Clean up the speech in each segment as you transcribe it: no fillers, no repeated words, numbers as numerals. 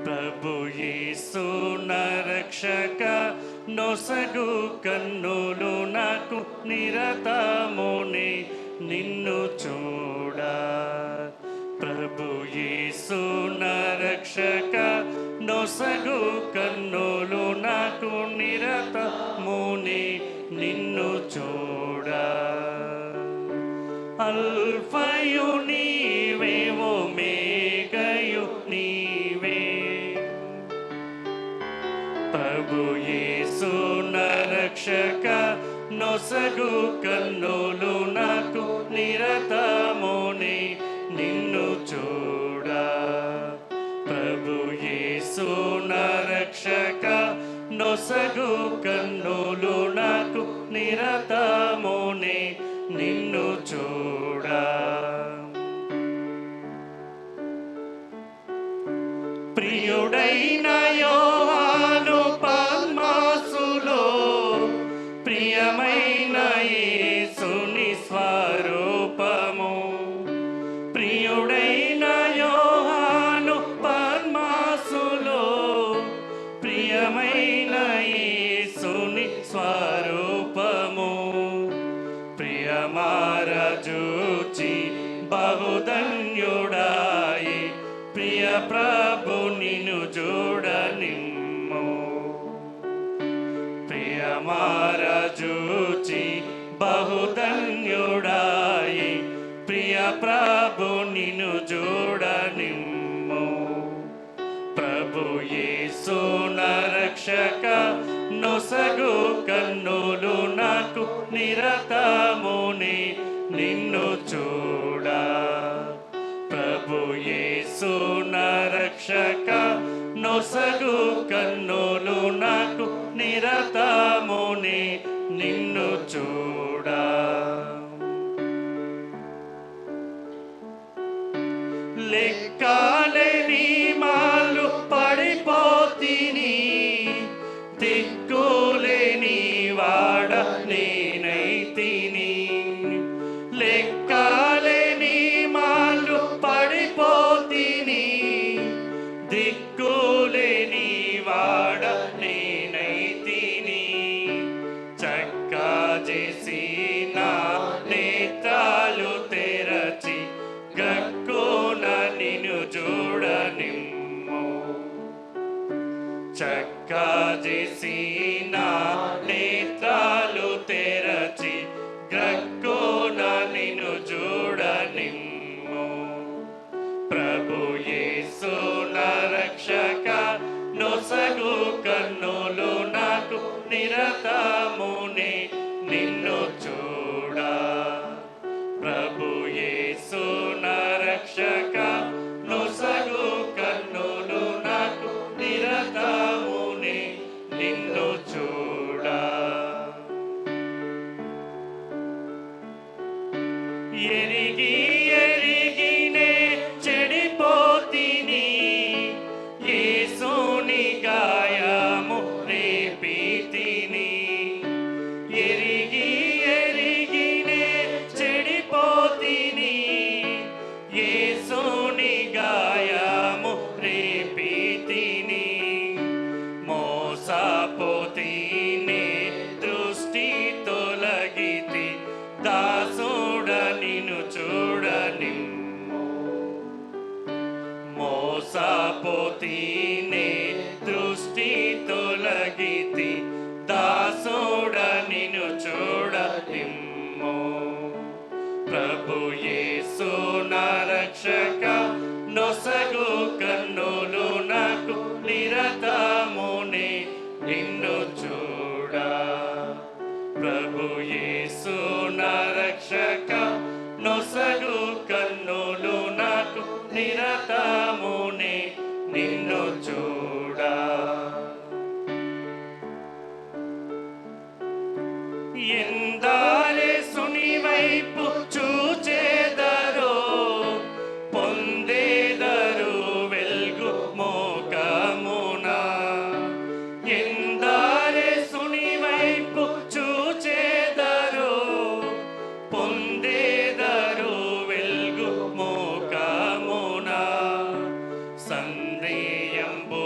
ప్రభు యేసు నా రక్షక నొసగు కన్నులు నాకు నిరతమునే నిన్ను చూడ. ప్రభు యేసు నా రక్షక నొసగు కన్నులు నాకు నిరతమునే నిన్ను చూడ. అల్ఫయు నీవే ఒమేగయు నీవే. ప్రభు యేసు నా రక్షక నొసగు కన్నులు నాకు నిరతమునే నిన్ను చూడ. ప్రభు యేసు నా రక్షక నొసగు కన్నులు నాకు నిరతమునే నిన్ను చూడ. ప్రియుడైన యోహాను పద్మాసులో ప్రియమైన యేసుని స్వరూపము. ప్రియుడైన యోహాను పద్మాసులో ప్రియమైన యేసుని స్వరూపము. ప్రియమారజూచి బహుధన్యుడాయి ప్రియ ప్రభు నిన్ను చూడనిమ్ము. ప్రియమారజూచి బహుధన్యుడాయి ప్రియ ప్రభు నిన్ను చూడనిమ్ము. ప్రభు యేసు నా రక్షక నొసగు కన్నులు నాకు నిరతమునే నిన్ను చూడ. ప్రభు యేసు నా రక్షక నొసగు కన్నులు నాకు నిరతమునే నిన్ను చూడ. లెక్కలేని మాలు పడిపోతిని, దిక్కులేని వాడ నేనైతిని. లెక్కలేని మాలు పడిపోతిని, దిక్కులేని వాడ నేనైతిని. చక్కా చేసి నా నేత్రాలు తెరచి గక్కున నిన్ను చూడనిమ్ము. చక్కా చేసి నా నేత్రాలు తెరచి గక్కున నిన్ను చూడనిమ్ము. ప్రభు యేసు నా రక్షక నొసగు కన్నులు నాకు నిరతమునే నిన్ను చూడ. ప్రభు యేసు నా రక్షక నొసగు కన్నులు నాకు నిరతమునే నిన్ను చూడ. ఎరిగి ఎరిగినే చెడిపోతిని, యేసుని గాయము రేపితిని. ఎరిగి ఎరిగినే చెడిపోతిని, యేసుని గాయము రేపితిని. మోసపోతిని దృష్టి తొలగితి, దాసుడ నిన్ను చూడనిమ్ము. మోసపోతిని దృష్టి తొలగితి, దాసుడ నిన్ను చూడనిమ్ము. ప్రభు యేసు నా రక్షక నొసగు కన్నులు నాకు నిరతమునే నిన్ను చూడ. ప్రభు యేసు నా రక్షక నొసగు కన్నులు నాకు నిరతమునే నిన్ను చూడ. ఎందారే సుని వైపు చూచేదరో, పొందేదరు వెల్గు మోకమున. ఎందారే సుని వైపు చూచేదరో, పొందేదరు వెల్గు మోకమున. సందేయంబు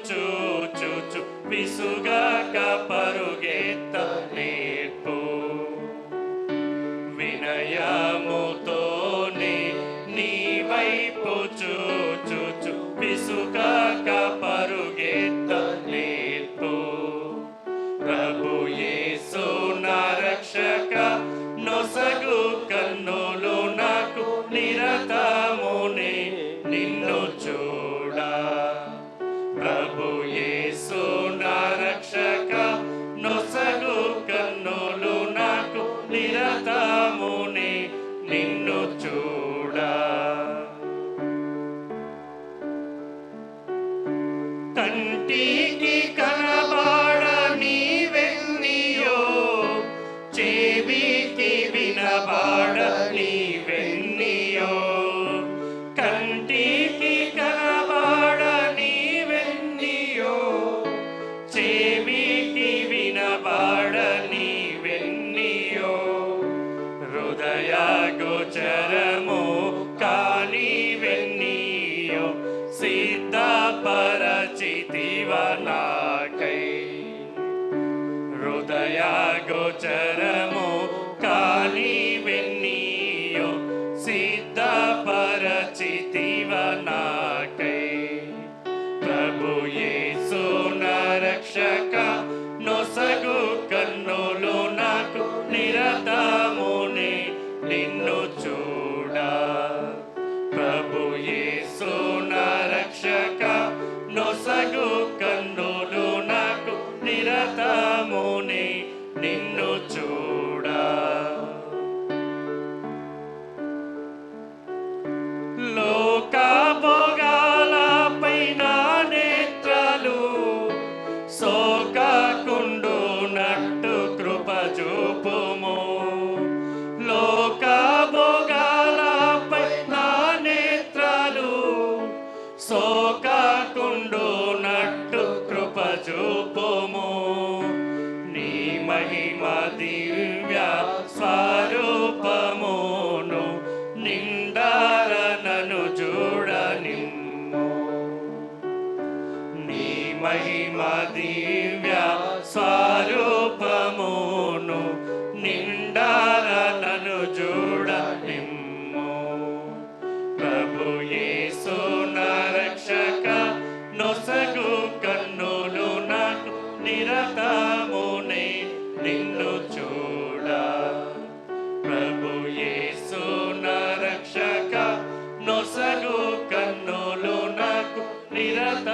చూచు విసుగాక పరుగెత్త నేర్పు. వినయముతోనే నీ వైపు చూచు విసుగాక పరుగెత్త నేర్పు. ప్రభు యేసు నా రక్షక నొసగు కన్నులు నాకు నిరతమునే నిన్ను చూడా. ప్రభు యేసు నా రక్షక నొసగు కన్నులు నాకు నిరతమునే నిన్ను చూడా. కంటికి కనబడని వెన్నీయో, చెవికి వినబడని వెన్నీయో. కంటికి కనబడని వెన్నీయో, చెవికి వినబడని వెన్నీయో. హృదయ గోచరము కాని వెన్నీయో, సిద్ధపరచితివ నాకై. హృదయ గోచరము కాని వెన్నీయో, సిద్ధపరచితివ నాకై. ప్రభు యేసు నా రక్షక నొసగు కన్నులు నాకు నిరతమునే నిన్ను చూడా. ప్రభు యేసు నా రక్షక నొసగు కన్నులు నాకు నిరతమునే నిన్ను చూడా. లోక భోగాలపై నా నేత్రాలు సోకకుండునట్టు కృప చూపుము. లోక భోగాలపై నా నేత్రాలు సోకకుండునట్టు కృప చూపుము. నీ మహిమ దివ్య స్వరూపమును నిండార నన్ను చూడనిమ్ము. నీ మహిమ దివ్య స్వరూపమును నిండార నన్ను చూడనిమ్ము. ప్రభు యేసు నా రక్షక నొసగు కన్నులు నాకు నిరతమునే నిన్ను చూడా. ప్రభు యేసు నా రక్షక నొసగు కన్నులు నాకు నిరత